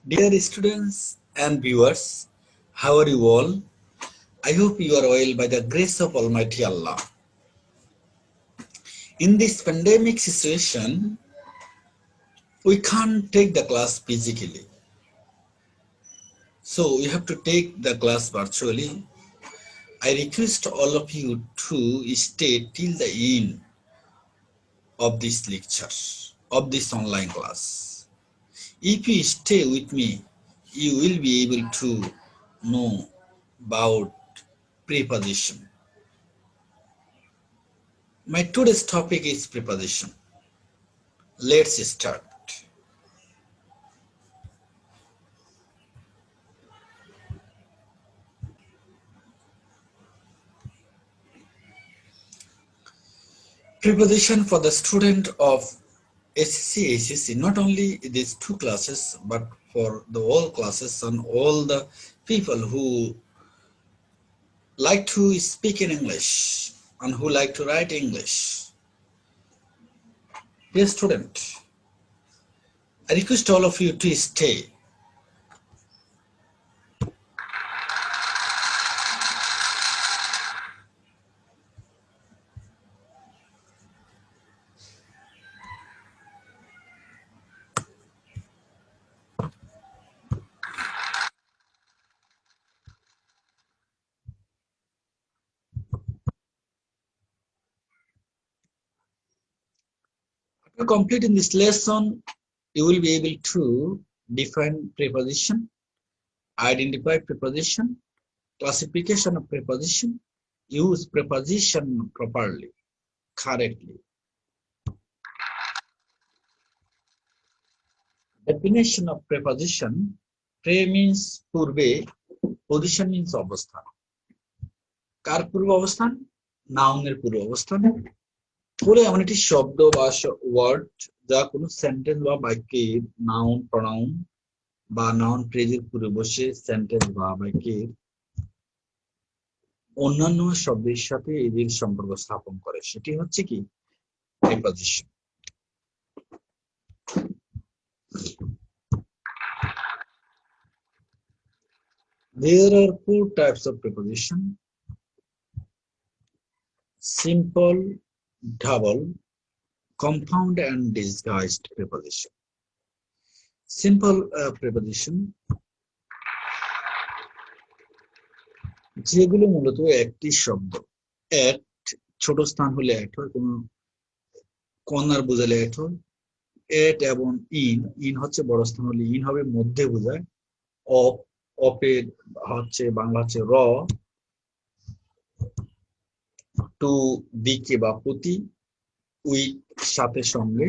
Dear students and viewers, how are you all? I hope you are well by the grace of Almighty Allah. In this pandemic situation, we can't take the class physically. So we have to take the class virtually. I request all of you to stay till the end of this lecture, of this online class. If you stay with me, you will be able to know about preposition. My today's topic is preposition. Let's start. Preposition for the student of SSC, ACC, not only these two classes, but for the all classes and all the people who like to speak in English and who like to write English. Dear student, I request all of you to stay. After completing this lesson, you will be able to define preposition, identify preposition, classification of preposition, use preposition properly, correctly. Definition of preposition. Pre means পূর্বে, position means অবস্থান। কার পূর্ব অবস্থান? নাউনের পূর্ব অবস্থান। পরে এমন একটি শব্দ বা ওয়ার্ড যা কোনো সেন্টেন্স বা বাক্যের নাউন প্রনাউন বা নাউন ফ্রেজের পূর্বে বসে সেন্টেন্স বা বাক্যের অন্যান্য শব্দের সাথে এদের সম্পর্ক স্থাপন করে, সেটি হচ্ছে কি preposition. There are four types of preposition: simple, double, compound and disguised preposition. Simple preposition যেগুলো মূলত একটি শব্দ, এক ছোট স্থান হলে এক হয়, কোন কর্নার বোঝালে এক হয়, এট এবং ইন হচ্ছে বড় স্থান হলে ইন হবে, মধ্যে বোঝায়, অফ অপের হচ্ছে বাংলা হচ্ছে র, টু দিকে বা প্রতি, উইথ সাথে সঙ্গে,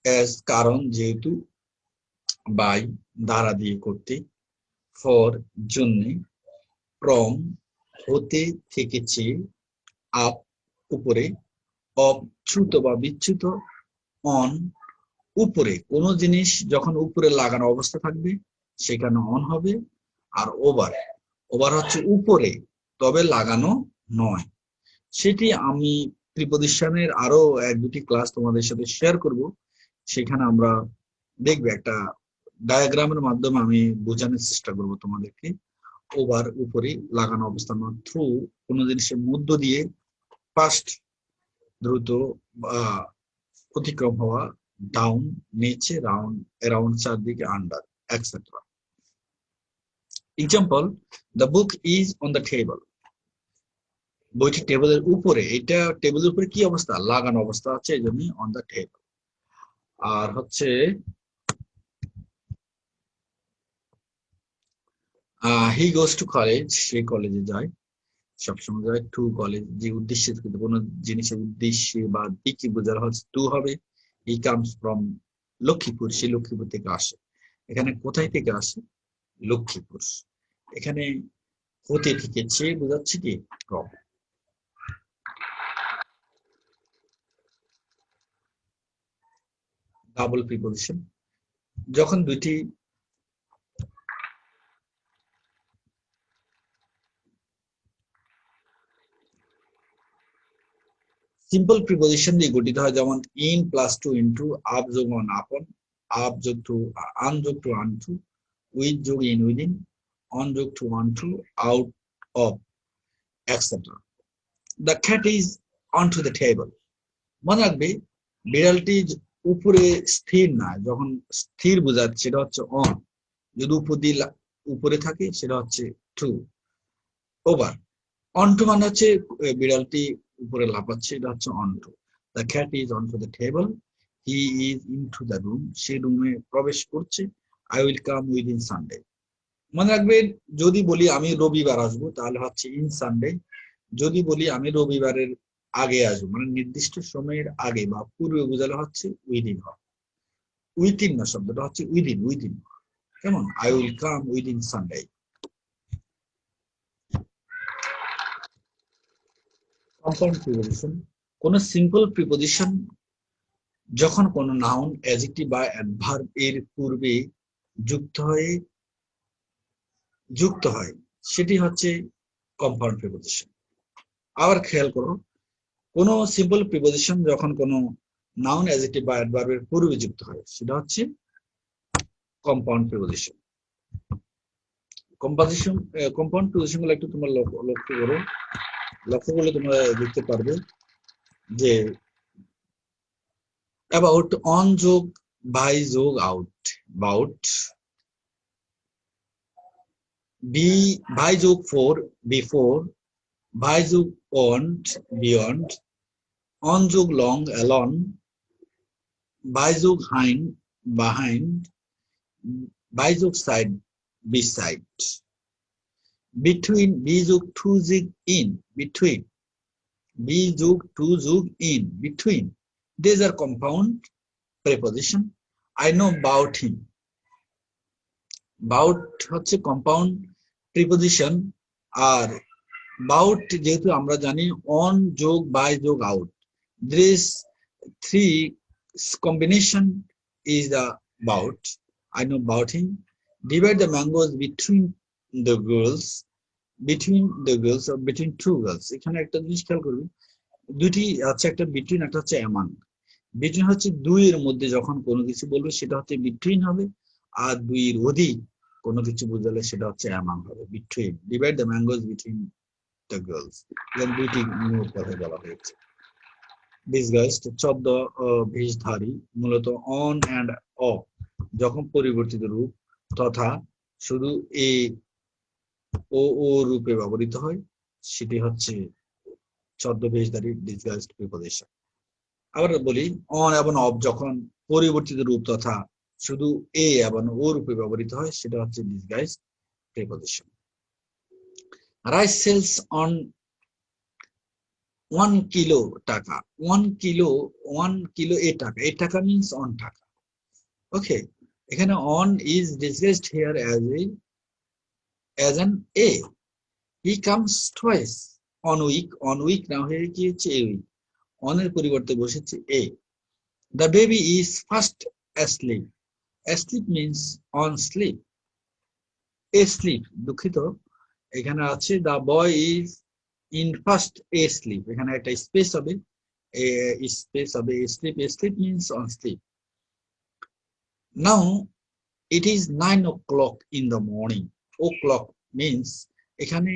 অ্যাজ কারণ যেহেতু, বাই দ্বারা দিয়ে করতে, ফর জন্যে, ফ্রম হতে থেকে চেয়ে, আপ উপরে, অফ চ্যুত বা বিচ্যুত, অন উপরে। কোন জিনিস যখন উপরে লাগানো অবস্থা থাকবে সেখানে অন হবে। আর ওভার, ওভার হচ্ছে উপরে তবে লাগানো নয়। সেটি আমি প্রিপজিশনের আরো এক দুটি ক্লাস তোমাদের সাথে শেয়ার করব, সেখানে আমরা দেখবে একটা ডায়াগ্রামের মাধ্যমে আমি বোঝানোর চেষ্টা করব তোমাদেরকে। ওভার উপরে লাগানো অবস্থা নয়, থ্রু কোন জিনিসের মধ্য দিয়ে, ফাস্ট দ্রুত বা অতিক্রম হওয়া, ডাউন নিচে, রাউন্ড অ্যারাউন্ড চারদিকে, under etcetera. Example, the book is on the table. বইটি টেবিলের উপরে, এটা টেবিলের উপরে কি অবস্থা? লাগানো অবস্থা আছে, এই জন্য অন দ্য টেবল। আর হচ্ছে হি গোস টু কলেজ, সে কলেজে যায়, সবসময় যায়। টু কলেজ, যে উদ্দেশ্যে, কোনো জিনিসের উদ্দেশ্যে বা দিকে বোঝানো হচ্ছে টু হবে। হি কামস ফ্রম লক্ষ্মীপুর, সে লক্ষ্মীপুর থেকে আসে। এখানে কোথায় থেকে আসে? লক্ষ্মীপুর। এখানে হতে থেকে চেয়ে বোঝাচ্ছে কি ফ্রম। ডাবল প্রিপজিশন, যখন দুইটি সিম্পল প্রিপজিশন দিয়ে গঠিত হয়, যেমন in plus to into, up যোগ অন আপন, আপ যোগ টু আন যোগ টু আনটু, with যোগ in within, on যোগ to on to, out of, etc. The cat is onto the table. মনে রাখবে বিড়ালটি উপরে স্থির না, যখন স্থির বোঝাচ্ছে সেটা হচ্ছে অন, যদি উপরে থাকে সেটা হচ্ছে টু। ওভার, অনটু মানে হচ্ছে বিড়ালটি উপরে লাফাচ্ছে, এটা হচ্ছে onto. The cat is on to the table, he is into the room, সে রুমে প্রবেশ করছে। I will come within Sunday. মনে রাখবেন যদি বলি আমি রবিবার আসবো তাহলে হচ্ছে ইন সানডে, যদি বলি আমি রবিবারের আগে আসবো মানে নির্দিষ্ট সময়ের আগে বা পূর্বে বোঝালে হচ্ছে উইদিন হয়। উইদিন না, শব্দটা হচ্ছে উইদিন, উইদিন। কেমন? I will come within Sunday. Compound preposition, কোন সিম্পল প্রিপোজিশন যখন কোন নাউন, অ্যাডজেক্টিভ বা অ্যাডভার্ব এর পূর্বে যুক্ত হয় সেটি হচ্ছে কম্পাউন্ড প্রিপোজিশন। আবার খেয়াল করো, কোন সিম্পল প্রিপোজিশন যখন কোন নাউন, অ্যাডজেক্টিভ বা অ্যাডভার্বের পূর্বে যুক্ত হয় সেটা হচ্ছে কম্পাউন্ড প্রিপোজিশন। কম্পাউন্ড প্রিপোজিশন গুলো একটু তোমরা লক্ষ্য করো, লক্ষ্য করলে তোমরা দেখতে পারবে যে অ্যাবাউট, অন যোগ বাই যোগ আউট, বাউট, বি বাই যোগ ফোর, বিফোর, বাই যোগ অন্ট, বিয়ন্ড, অন যোগ লং, অ্যালন, বাই যোগ হাইন্ড, বাহাইন্ড, বাই যোগ সাইড, বিসাইড, between, বি যোগ টু যোগ ইন, between, বি যোগ টু যোগ in, between. These are compound preposition. I know about him. About হচ্ছে compound preposition. আর bout যেহেতু আমরা জানি অন যোগ বাই যোগ out, this three combination is the bout. I know about him. Divide the mangoes between the girls, or between two girls. এখানে একটা জিনিস খেয়াল করবে, দুটি আছে, একটা বিটুইন, একটা হচ্ছে অ্যামাং। বিটুইন হচ্ছে দুইয়ের মধ্যে যখন কোনো কিছু বলবে সেটা হচ্ছে বিটুইন হবে, আর দুইয়ের অধিক কোনো কিছু বোঝালে সেটা হচ্ছে অ্যামাং হবে, between. Divide the mangoes between the girls, এখানে দুইটি নিয়োগ কথা বলা হয়েছে। ডিসগাইজড, ছদ্ম ভেষধারী, মূলত অন অ্যান্ড অফ যখন পরিবর্তিত রূপ তথা শুধু এ ও রূপে ব্যবহৃত হয় সেটি হচ্ছে ছদ্মবেশধারী ডিসগাইজড প্রিপোজিশন। আবার বলি, অন এবং অফ যখন পরিবর্তিত রূপ তথা শুধু এ এবং ও রূপে ব্যবহৃত হয় সেটা হচ্ছে disguised preposition. Rice sells on 1 kilo টাকা, 1 কিলো এ টাকা, এ টাকা মিন্স অন টাকা। ওকে, এখানে on is disguised here as an a. He comes twice on week না হয়ে কি হচ্ছে এ উইক, অনের পরিবর্তে বসেছে এ। The baby is fast asleep. Asleep means on sleep. Asleep, দুঃখিত, এখানে আছে the boy is in fast asleep, এখানে একটা স্পেস হবে, asleep means on sleep. Now it is 9 o'clock in the morning. O'clock means এখানে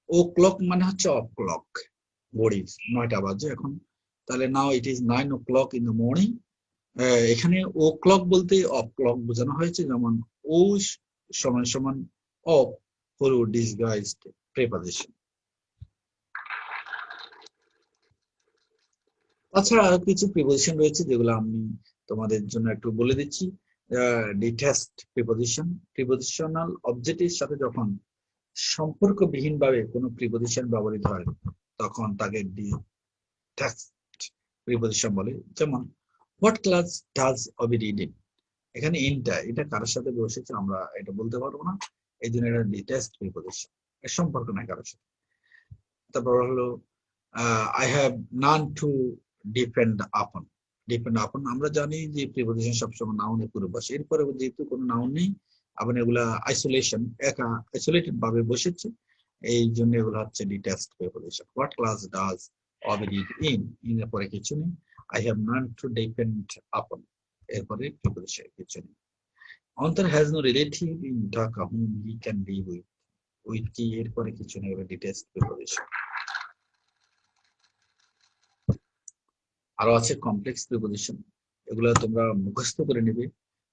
o'clock মানে হচ্ছে of clock, ঘড়ির 9টা বাজে এখন, তাহলে now it is 9 o'clock in the morning. এখানে ও ক্লক বলতে অফ ক্লক বোঝানো হয়েছে, যেমন ও সমান সমান অফ হলো ডিসগাইজড প্রিপোজিশন। তাছাড়া আরো কিছু প্রিপোজিশন রয়েছে যেগুলো আমি তোমাদের জন্য একটু বলে দিচ্ছি। ডিট্যাচড প্রিপোজিশন, প্রিপোজিশনাল অবজেক্টের সাথে যখন সম্পর্কবিহীন ভাবে কোনো প্রিপোজিশন ব্যবহৃত হয় তখন তাকে ডিট্যাচড প্রিপোজিশন বলে। যেমন what class does Abi read in, এখানে এটা কারোর সাথে বসেছে আমরা এটা বলতে পারবো না, এই জন্য এটা ডিট্যাচড প্রিপোজিশন, এর সম্পর্ক নাই কারোর সাথে। তারপর হলো I have none to depend আপন। আমরা জানি যে প্রিপোজিশন সবসময় নাউনের পূর্বে বসে, এরপরে যেহেতু কোনো নাউন নেই আবার এগুলা আইসোলেশন, একা আইসোলেটেড ভাবে বসেছে, এই জন্য এগুলো হচ্ছে detached preposition. What class does Abi read in, এর পরে কিছু নেই। I have none to depend upon, এরপরে প্রিপোজিশন কিছু নেই। Antar has no relative in Dhaka whom he can live with কি এরপরে কিছু নেই, ডিটেলস প্রিপোজিশন। আরো আছে কমপ্লেক্স প্রিপোজিশন, এগুলো তোমরা মুখস্থ করে নেবে।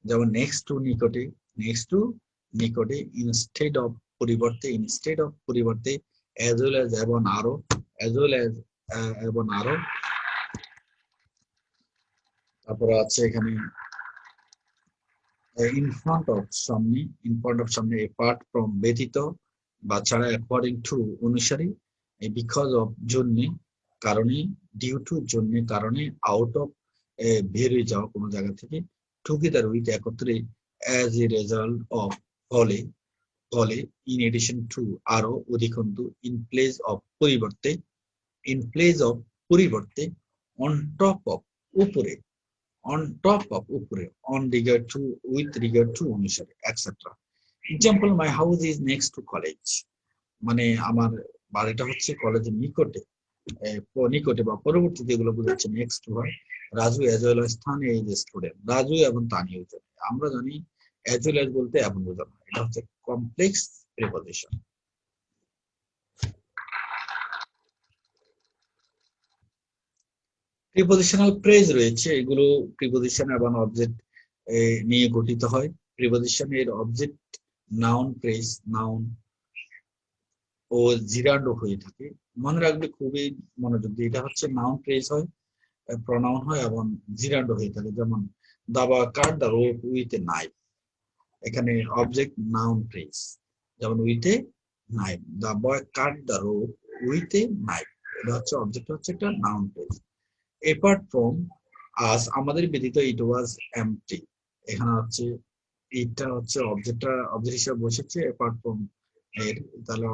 যেমন নেক্সট টু নিকটে, নেক্সট টু নিকটে, ইনস্টেড অফ পরিবর্তে, ইনস্টেড অফ পরিবর্তে, অ্যাজ ওয়েল অ্যাজ এবং আরো, অ্যাজ ওয়েল অ্যাজ এবং আরো। তারপরে আছে এখানে ইন ফ্রন্ট অফ সামনে, ইন ফ্রন্ট অফ সামনে, এপার্ট ফ্রম ব্যতীত বা ছাড়া, অ্যাকর্ডিং টু অনুসারে, বিকজ অফ জন্য, কারণে, ডিউ টু জন্য কারণে, আউট অফ বের হয়ে যাওয়া কোনো জায়গা থেকে, টুগেদার উইথ একত্রে, অ্যাজ এ রেজাল্ট অফ ফলে, ফলে, ইন এডিশন টু আরো, অধিকন্তু, ইন প্লেস অফ পরিবর্তে, ইন প্লেস অফ পরিবর্তে, অন টপ অফ উপরে, on top of উপরে, on regard to with regard to অনুসারে, etc. Example, my house is next to college, মানে আমার বাড়িটা হচ্ছে কলেজের নিকটে, নিকটে বা পরবর্তীতে এগুলো বোঝাচ্ছে নেক্সট টু হয়। রাজু এজ ওয়েল এজ স্থানে ইজ স্টুডেন্ট, রাজু এবং তানিও জানে, আমরা জানি এজ ওয়েল এজ বলতে এবং বোঝানো হয়, এটা হচ্ছে কমপ্লেক্স প্রিপোজিশন। প্রিপোজিশনাল ফ্রেজ রয়েছে, এগুলো প্রিপোজিশন এবং অবজেক্ট নিয়ে গঠিত হয়। প্রিপোজিশনের অবজেক্ট নাউন ফ্রেজ, নাউন ও জিরান্ড হয়ে থাকে। মনে রাখবে, খুবই মনোযোগ দিয়ে, এটা হচ্ছে নাউন ফ্রেজ হয়, প্রনাউন হয় এবং জিরান্ড হয়ে থাকে। যেমন দাবা cut the rope with a knife, এখানে অবজেক্ট নাউন ফ্রেজ, যেমন with a knife, the boy cut the rope with a knife, এটা হচ্ছে অবজেক্ট, হচ্ছে একটা noun phrase. Apart from us, আমাদের ব্যতীত, ইট ওয়াজ এমটি, এখানে হচ্ছে এটা হচ্ছে অবজেক্টটা অবজেক্ট হিসেবে বসেছে অ্যাপার্ট ফ্রম এর, তাহলে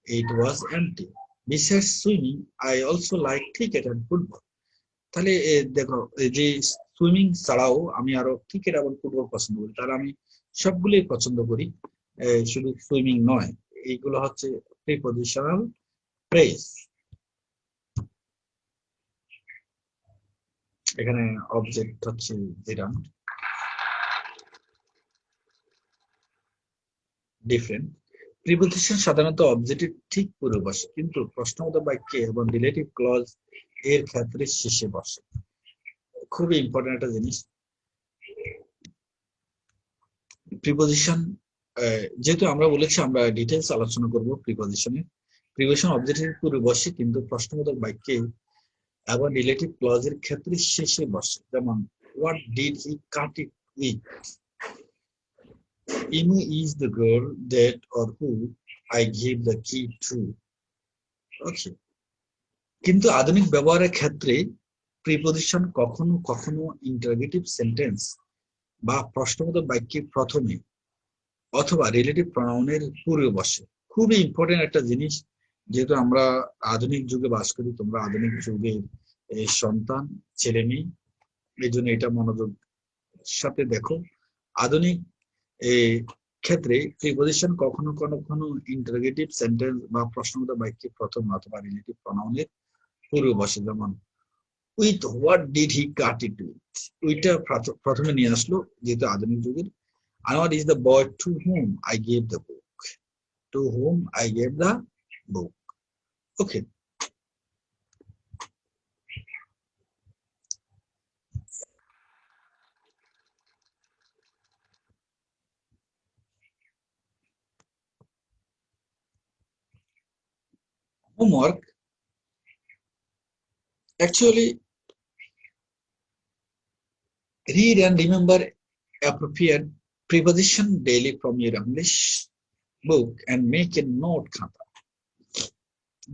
it was empty. Besides swimming I also like cricket and football, তাহলে দেখো, এই যে সুইমিং ছাড়াও আমি আরো ক্রিকেট এবং ফুটবল পছন্দ করি, তাহলে আমি সবগুলোই পছন্দ করি, শুধু সুইমিং নয়। এইগুলো হচ্ছে প্রিপোজিশনাল ফ্রেজ। এখানে অবজেক্ট হচ্ছে যেটা ডিফারেন্ট। প্রিপোজিশন সাধারণত অবজেক্টের ঠিক পূর্বে বসে, কিন্তু প্রশ্নবোধক বাক্যে এবং রিলেটিভ ক্লজ এর ক্ষেত্রে শেষে বসে। খুবই ইম্পর্টেন্ট একটা জিনিস। প্রিপোজিশন, যেহেতু আমরা বলেছি আমরা ডিটেলস আলোচনা করব প্রিপোজিশনের, প্রিপোজিশন অবজেক্টের পূর্বে বসে কিন্তু প্রশ্নবোধক বাক্যে এবং রিলেটিভ ক্লজ এর ক্ষেত্রে শেষে বসে। যেমন, what did he cut it with, Inu is the girl that or who I give the কি টু। ওকে, কিন্তু আধুনিক ব্যবহারের ক্ষেত্রে প্রিপোজিশন কখনো কখনো ইন্টারগেটিভ সেন্টেন্স বা প্রশ্নবোধক বাক্যের প্রথমে অথবা রিলেটিভ প্রনাউনের পূর্বে বসে। খুবই ইম্পর্টেন্ট একটা জিনিস, যেহেতু আমরা আধুনিক যুগে বাস করি, তোমরা আধুনিক যুগের সন্তান, ছেলে মেয়ে, এই জন্য এটা মনোযোগ সাথে দেখো। আধুনিক ক্ষেত্রে প্রিপোজিশন কখনো কখনো ইন্টারগেটিভ সেন্টেন্স বা প্রশ্নবোধক বাক্যের প্রথম অথবা রিলেটিভ প্রনাউনের পূর্বে বসে। যেমন, with what did he cut it with, ওইটা প্রথমে নিয়ে আসলো যেহেতু আধুনিক যুগের। আর what is the boy to whom I gave the book, to whom I gave the book. Okay, homework. Actually, read and remember appropriate preposition daily from your English book and make a note khata.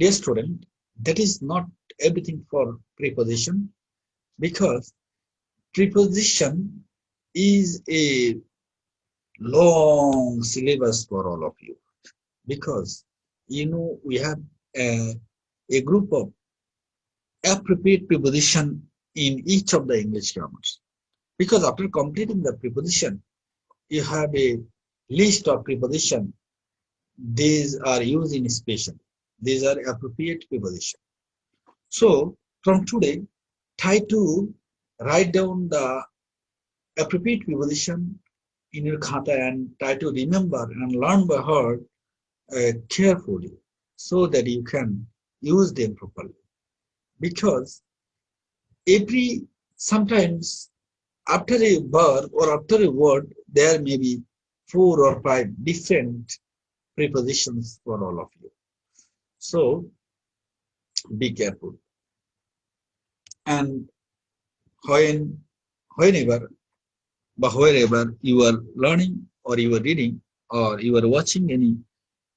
Dear student, that is not everything for preposition, because preposition is a long syllabus for all of you, because we have a group of appropriate preposition in each of the English grammars, because after completing the preposition you have a list of preposition. These are used in special, these are appropriate preposition. So from today, try to write down the appropriate preposition in your khata and try to remember and learn by heart carefully so that you can use them properly. Because sometimes after a verb or after a word, there may be 4 or 5 different prepositions for all of you. So be careful. And whenever but wherever you are learning or you are reading or you are watching any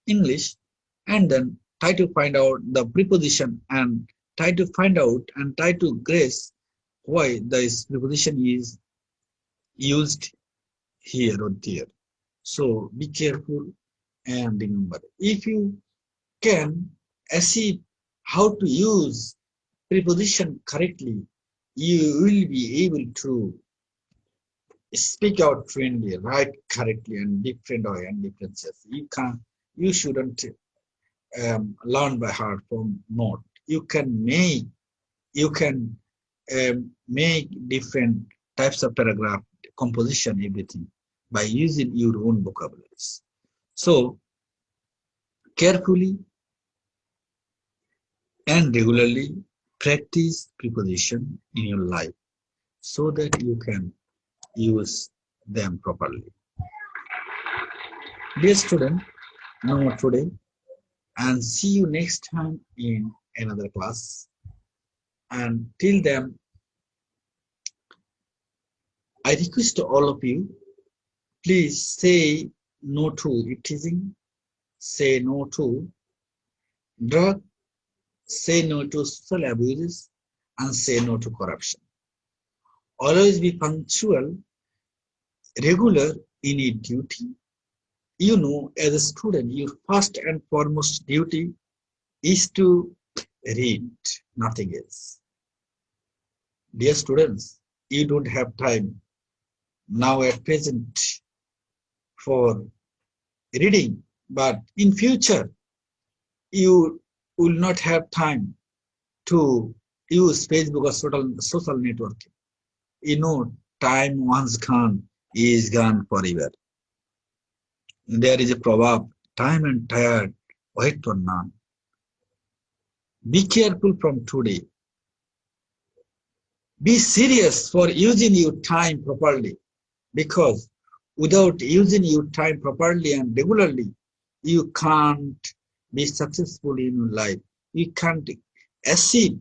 English, and then try to find out the preposition and try to find out and try to guess why this preposition is used here or there. So be careful and remember. If you can achieve how to use preposition correctly, you will be able to speak out fluently, write correctly and different way and differences. You shouldn't learn by heart from note. You can make different types of paragraph, composition, everything by using your own vocabularies. So carefully and regularly practice preposition in your life so that you can use them properly. Dear student, no more today, and see you next time in another class. And till then, I request all of you, please say no to teasing, say no to drug, say no to social abuses, and say no to corruption. Always be punctual, regular in your duty. You know, as a student, your first and foremost duty is to read, nothing else. Dear students, you don't have time now at present for reading, but in future, you will not have time to use Facebook or social networking. You know, time once gone is gone forever. There is a proverb, time and tired wait for none. Be careful from today. Be serious for using your time properly, because without using your time properly and regularly, you can't be successful in life. You can't achieve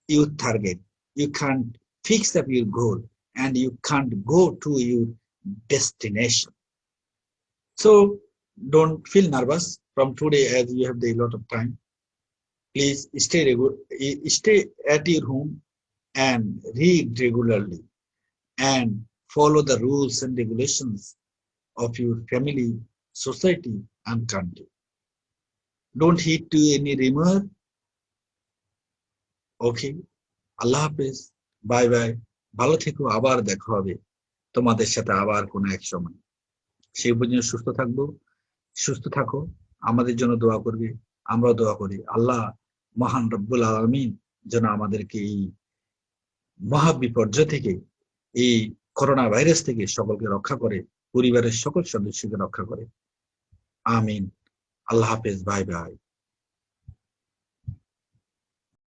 your target. You can't fix up your goal, and you can't go to your destination. So don't feel nervous from today, as you have a lot of time. Please stay at your home and read regularly and follow the rules and regulations of your family, society, and country. Don't heed to any rumor. Okay, আল্লাহ হাফেজ, bye bye, ভালো থেকো, আবার দেখা হবে তোমাদের সাথে আবার কোনো এক সময়। সেই পর্যন্ত সুস্থ থাকো, আমাদের জন্য দোয়া করবে, আমরাও দোয়া করি আল্লাহ মহান রব্বুল আলামিন যেন আমাদেরকে এই মহাবিপর্যয় থেকে, এই করোনা ভাইরাস থেকে সকলকে রক্ষা করে, পরিবারের সকল সদস্যকে রক্ষা করে। আমিন। আল্লাহ হাফেজ, বাই বাই।